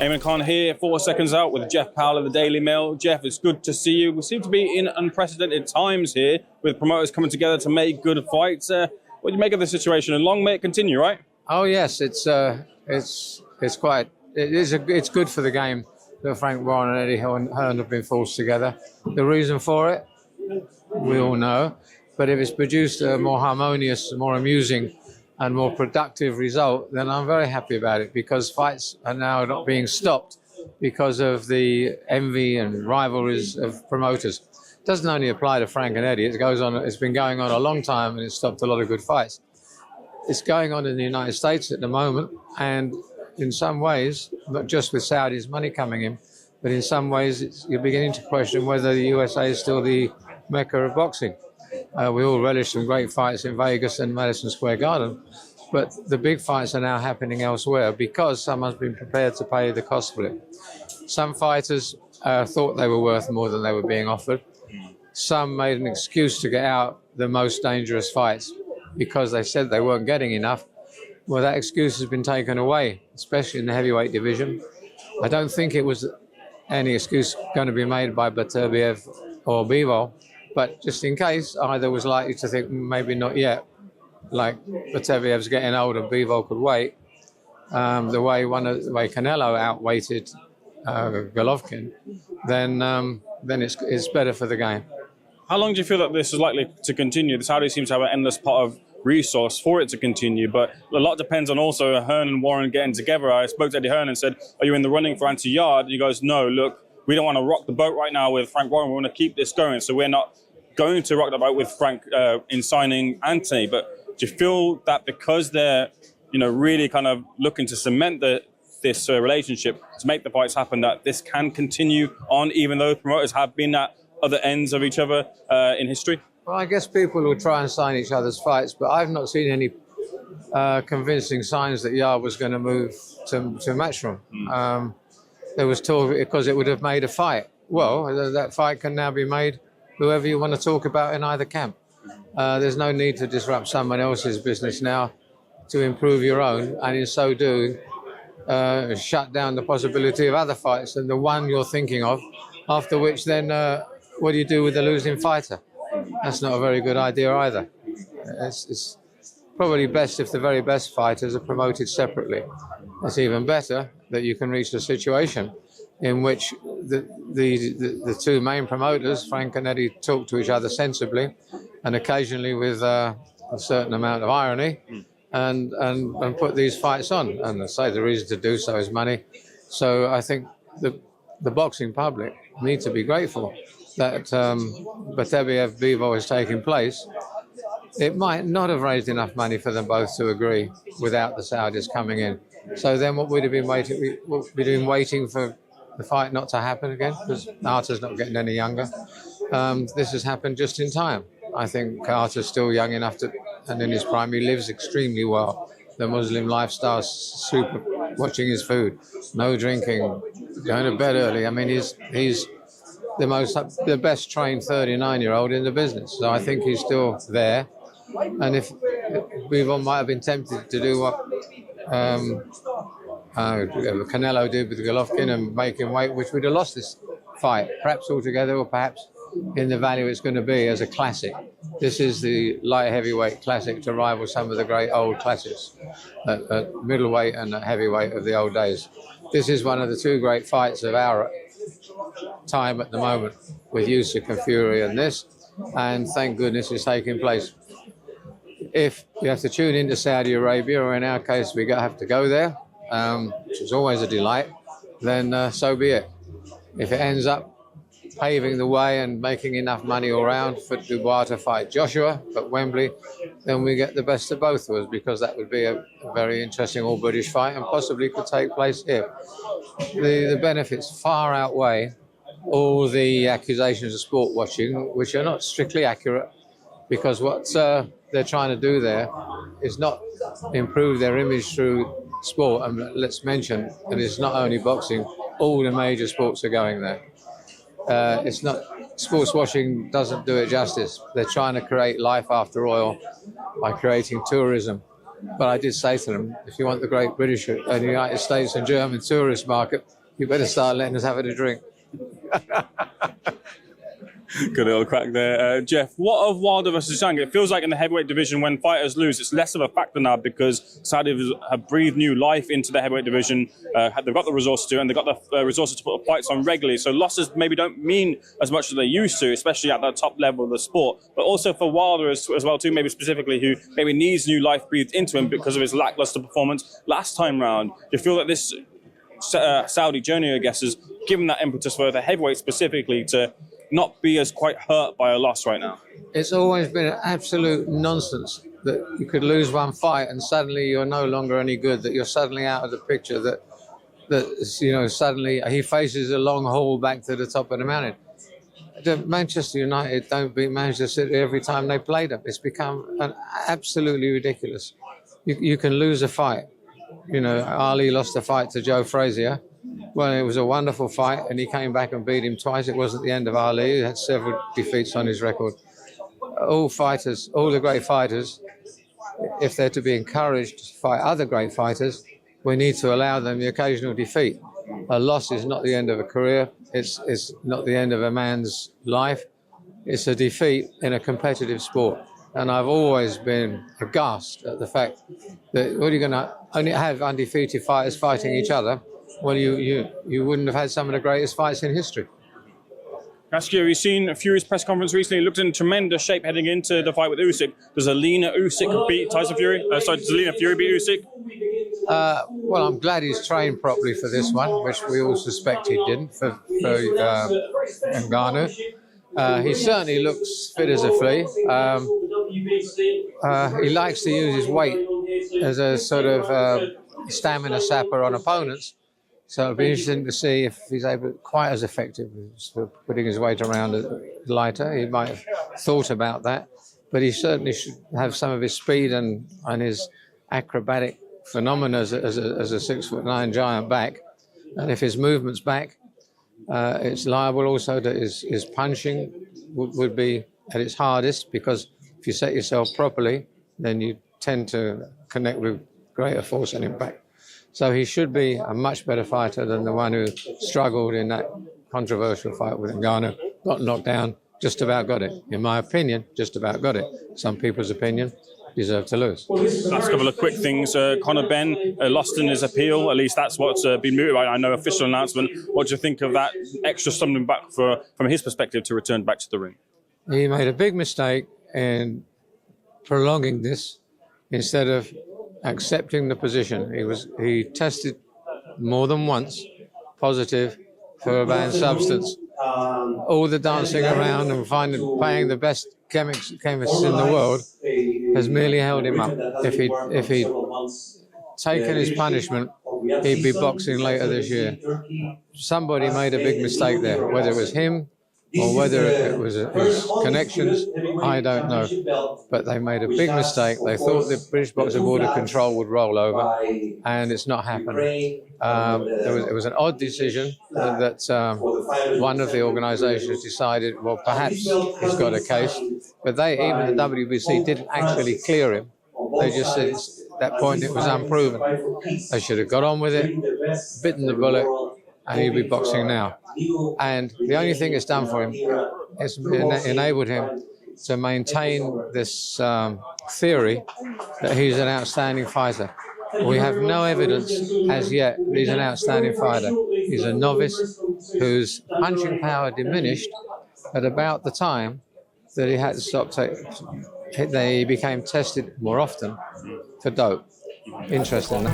Eamon Khan here, 4 Seconds Out with Jeff Powell of the Daily Mail. Jeff, it's good to see you. We seem to be in unprecedented times here with promoters coming together to make good fights. What do you make of the situation? And long may it continue, right? Oh yes, it's good for the game that Frank Warren and Eddie Hearn have been forced together. The reason for it, we all know. But if it's produced a more harmonious, more amusing and more productive result, then I'm very happy about it, because fights are now not being stopped because of the envy and rivalries of promoters. It doesn't only apply to Frank and Eddie. It's been going on a long time, and it's stopped a lot of good fights. It's going on in the United States at the moment, and in some ways, not just with Saudi's money coming in, but in some ways you're beginning to question whether the USA is still the mecca of boxing. We all relish some great fights in Vegas and Madison Square Garden, but the big fights are now happening elsewhere because someone's been prepared to pay the cost for it. Some fighters thought they were worth more than they were being offered. Some made an excuse to get out the most dangerous fights because they said they weren't getting enough. Well, that excuse has been taken away, especially in the heavyweight division. I don't think it was any excuse going to be made by Beterbiev or Bivol. But just in case, either was likely to think maybe not yet, like Beterbiev's getting old and Bivol could wait. The way Canelo outweighted Golovkin, then it's better for the game. How long do you feel that this is likely to continue? The Saudis seem to have an endless pot of resource for it to continue, but a lot depends on also Hearn and Warren getting together. I spoke to Eddie Hearn and said, "Are you in the running for anti-Yard?" And he goes, "No, look, we don't want to rock the boat right now with Frank Warren. We want to keep this going. So we're not going to rock the boat with Frank in signing Anthony." But do you feel that because they're, really kind of looking to cement this relationship to make the fights happen, that this can continue on, even though promoters have been at other ends of each other in history? Well, I guess people will try and sign each other's fights, but I've not seen any convincing signs that Yard was going to move to Matchroom. There was talk because it would have made a fight. Well, that fight can now be made whoever you want to talk about in either camp. There's no need to disrupt someone else's business now to improve your own, and in so doing, shut down the possibility of other fights than the one you're thinking of, after which then what do you do with the losing fighter? That's not a very good idea either. It's probably best if the very best fighters are promoted separately. It's even better that you can reach a situation in which the two main promoters, Frank and Eddie, talk to each other sensibly and occasionally with a certain amount of irony and put these fights on. And I say the reason to do so is money. So I think the boxing public need to be grateful that Beterbiev-Bivol is taking place. It might not have raised enough money for them both to agree without the Saudis coming in. So then what we'd have been waiting, waiting for the fight not to happen again, because Arthur's not getting any younger. This has happened just in time. I think Arthur's still young enough and in his prime, he lives extremely well. The Muslim lifestyle's super, watching his food, no drinking, going to bed early. I mean, he's the best trained 39-year-old in the business. So I think he's still there. And if Bivol might have been tempted to do what Canelo did with Golovkin and make him wait, which would have lost this fight, perhaps altogether or perhaps in the value it's going to be as a classic. This is the light heavyweight classic to rival some of the great old classics at middleweight and at heavyweight of the old days. This is one of the two great fights of our time at the moment, with Usyk and Fury and this, and thank goodness it's taking place. If you have to tune into Saudi Arabia, or in our case we have to go there, which is always a delight, then so be it. If it ends up paving the way and making enough money all round for Dubois to fight Joshua at Wembley, then we get the best of both of us, because that would be a very interesting all-British fight and possibly could take place here. The benefits far outweigh all the accusations of sport watching, which are not strictly accurate, because what they're trying to do there is not improve their image through sport. And let's mention that it's not only boxing, all the major sports are going there. It's not, sports washing doesn't do it justice. They're trying to create life after oil by creating tourism But I did say to them, if you want the great British and United States and German tourist market, you better start letting us have it a drink. Good little crack there. Jeff, what of Wilder versus Zhang? It feels like in the heavyweight division, when fighters lose, it's less of a factor now because Saudi have breathed new life into the heavyweight division. They've got the resources to, and they've got the resources to put fights on regularly. So losses maybe don't mean as much as they used to, especially at the top level of the sport. But also for Wilder as well too, maybe specifically, who maybe needs new life breathed into him because of his lackluster performance last time round. Do you feel that this Saudi journey, I guess, has given that impetus for the heavyweight specifically to not be as quite hurt by a loss right now? It's always been an absolute nonsense that you could lose one fight and suddenly you're no longer any good, that you're suddenly out of the picture, that suddenly he faces a long haul back to the top of the mountain. Manchester United don't beat Manchester City every time they play them. It's become absolutely ridiculous. You can lose a fight. Ali lost a fight to Joe Frazier. Well, it was a wonderful fight, and he came back and beat him twice. It wasn't the end of Ali. He had several defeats on his record. All the great fighters, if they're to be encouraged to fight other great fighters, we need to allow them the occasional defeat. A loss is not the end of a career. It's not the end of a man's life. It's a defeat in a competitive sport. And I've always been aghast at the fact that what are you going to only have undefeated fighters fighting each other? Well, you wouldn't have had some of the greatest fights in history. Ask you, have you seen Fury's press conference recently? He looked in tremendous shape heading into the fight with Usyk. Does a leaner Usyk beat Tyson Fury? Does a leaner Fury beat Usyk? Well, I'm glad he's trained properly for this one, which we all suspect he didn't for Ngannou. He certainly looks fit as a flea. He likes to use his weight as a sort of stamina sapper on opponents. So it'll be interesting to see if he's quite as effective as putting his weight around lighter. He might have thought about that, but he certainly should have some of his speed and his acrobatic phenomena as a 6'9" giant back. And if his movement's back, it's liable also that his punching would be at its hardest, because if you set yourself properly, then you tend to connect with greater force and impact. So he should be a much better fighter than the one who struggled in that controversial fight with Ngannou, got knocked down, just about got it. In my opinion, just about got it. Some people's opinion, deserved to lose. Last couple of quick things. Conor Benn lost in his appeal. At least that's what's been mooted by. I know official announcement. What do you think of that extra stumbling back from his perspective to return back to the ring? He made a big mistake in prolonging this instead of accepting the position. He tested more than once positive for a banned substance. All the dancing around and paying the best chemists in the world has merely held him up. If he'd taken his punishment, he'd be boxing later this year. Somebody made a big mistake there, whether it was him or whether it was his connections, I don't know. But they made a big mistake. They thought the British Boxing Board of Control would roll over, and it's not happened. It was an odd decision that one of the organisations decided, well, perhaps he's got a case. But even the WBC didn't actually clear him. They just said at that point it was unproven. They should have got on with it, bitten the bullet, and he'd be boxing now. And the only thing it's done for him is enabled him to maintain this theory that he's an outstanding fighter. We have no evidence as yet that he's an outstanding fighter. He's a novice whose punching power diminished at about the time that he had to stop they became tested more often for dope. Interesting.